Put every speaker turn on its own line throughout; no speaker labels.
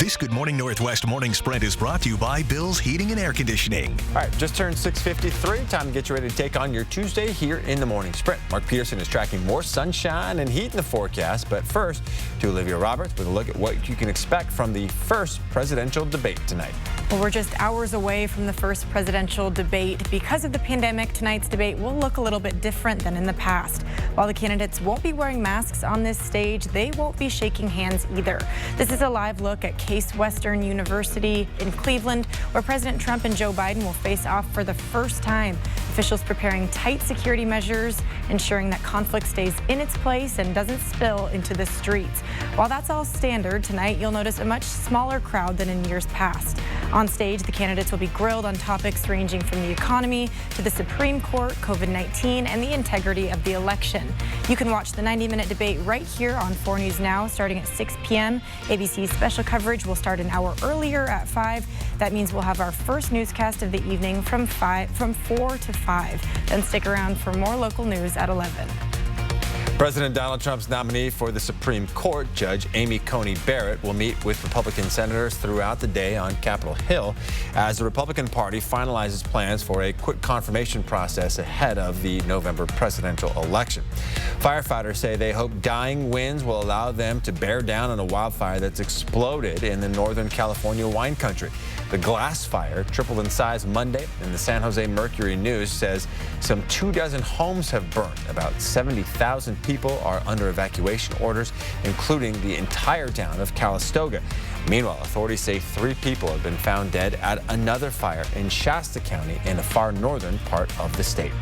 This Good Morning Northwest Morning Sprint is brought to you by Bill's Heating and Air Conditioning.
All right, just turned 6:53. Time to get you ready to take on your Tuesday here in the Morning Sprint. Mark Peterson is tracking more sunshine and heat in the forecast. But first, to Olivia Roberts with a look at what you can expect from the first presidential debate tonight.
Well, we're just hours away from the first presidential debate. Because of the pandemic, tonight's debate will look a little bit different than in the past. While the candidates won't be wearing masks on this stage, they won't be shaking hands either. This is a live look at Case Western University in Cleveland, where President Trump and Joe Biden will face off for the first time. Officials preparing tight security measures, ensuring that conflict stays in its place and doesn't spill into the streets. While that's all standard, tonight you'll notice a much smaller crowd than in years past. On stage, the candidates will be grilled on topics ranging from the economy to the Supreme Court, COVID-19, and the integrity of the election. You can watch the 90-minute debate right here on 4 News Now starting at 6 p.m. ABC's special coverage will start an hour earlier at 5. That means we'll have our first newscast of the evening from 4 to 5. Then stick around for more local news at 11.
President Donald Trump's nominee for the Supreme Court, Judge Amy Coney Barrett, will meet with Republican senators throughout the day on Capitol Hill as the Republican Party finalizes plans for a quick confirmation process ahead of the November presidential election. Firefighters say they hope dying winds will allow them to bear down on a wildfire that's exploded in the Northern California wine country. The glass fire tripled in size Monday, and the San Jose Mercury News says some 24 homes have burned. About 70,000 people are under evacuation orders, including the entire town of Calistoga. Meanwhile, authorities say 3 people have been found dead at another fire in Shasta County in the far northern part of the state.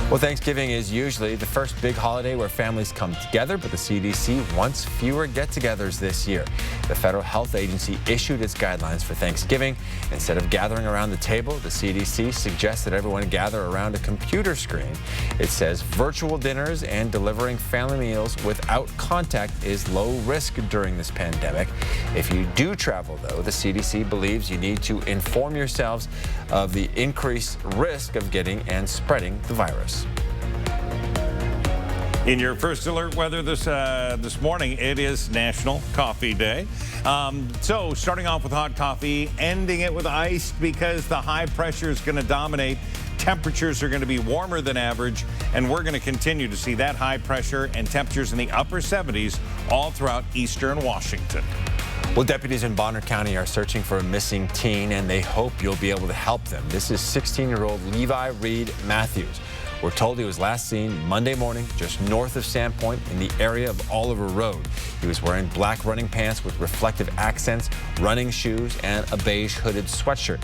Well, Thanksgiving is usually the first big holiday where families come together, but the CDC wants fewer get-togethers this year. The Federal Health Agency issued its guidelines for Thanksgiving. Instead of gathering around the table, the CDC suggests that everyone gather around a computer screen. It says virtual dinners and delivering family meals without contact is low risk during this pandemic. If you do travel, though, the CDC believes you need to inform yourselves of the increased risk of getting and spreading the virus.
In your first alert weather this morning, it is National Coffee Day. So starting off with hot coffee, ending it with ice because the high pressure is going to dominate. Temperatures are going to be warmer than average, and we're going to continue to see that high pressure and temperatures in the upper 70s all throughout eastern Washington.
Well, deputies in Bonner County are searching for a missing teen, and they hope you'll be able to help them. This is 16-year-old Levi Reed Matthews. We're told he was last seen Monday morning just north of Sandpoint in the area of Oliver Road. He was wearing black running pants with reflective accents, running shoes, and a beige hooded sweatshirt.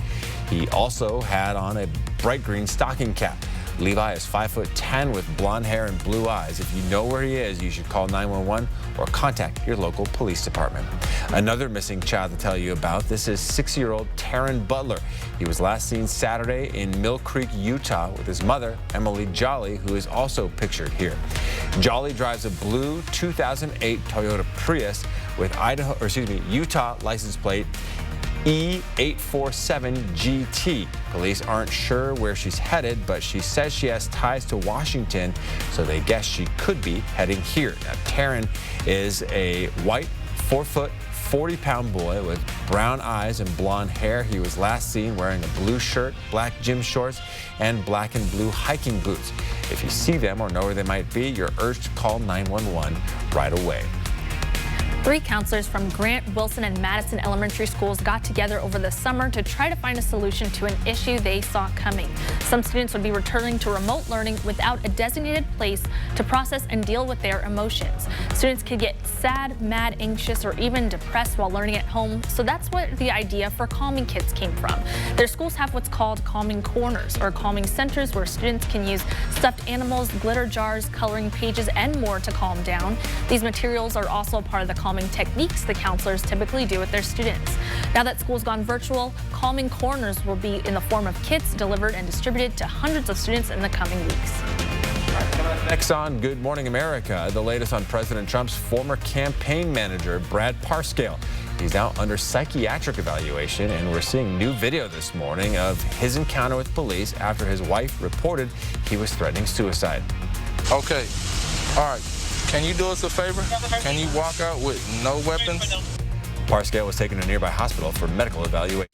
He also had on a bright green stocking cap. Levi is 5'10" with blonde hair and blue eyes. If you know where he is, you should call 911 or contact your local police department. Another missing child to tell you about, this is 6-year-old Taryn Butler. He was last seen Saturday in Mill Creek, Utah with his mother, Emily Jolly, who is also pictured here. Jolly drives a blue 2008 Toyota Prius with Utah license plate E847GT. Police aren't sure where she's headed, but she says she has ties to Washington, so they guess she could be heading here. Now, Taryn is a white, 4-foot, 40-pound boy with brown eyes and blonde hair. He was last seen wearing a blue shirt, black gym shorts, and black and blue hiking boots. If you see them or know where they might be, you're urged to call 911 right away.
3 counselors from Grant, Wilson, and Madison elementary schools got together over the summer to try to find a solution to an issue they saw coming. Some students would be returning to remote learning without a designated place to process and deal with their emotions. Students could get sad, mad, anxious, or even depressed while learning at home, so that's what the idea for Calming Kids came from. Their schools have what's called calming corners, or calming centers, where students can use stuffed animals, glitter jars, coloring pages, and more to calm down. These materials are also a part of the calming techniques the counselors typically do with their students. Now that school's gone virtual, Calming Corners will be in the form of kits delivered and distributed to hundreds of students in the coming weeks.
Next on Good Morning America, the latest on President Trump's former campaign manager, Brad Parscale. He's now under psychiatric evaluation, and we're seeing new video this morning of his encounter with police after his wife reported he was threatening suicide.
Okay, all right. Can you do us a favor? Can you walk out with no weapons?
Parscale was taken to a nearby hospital for medical evaluation.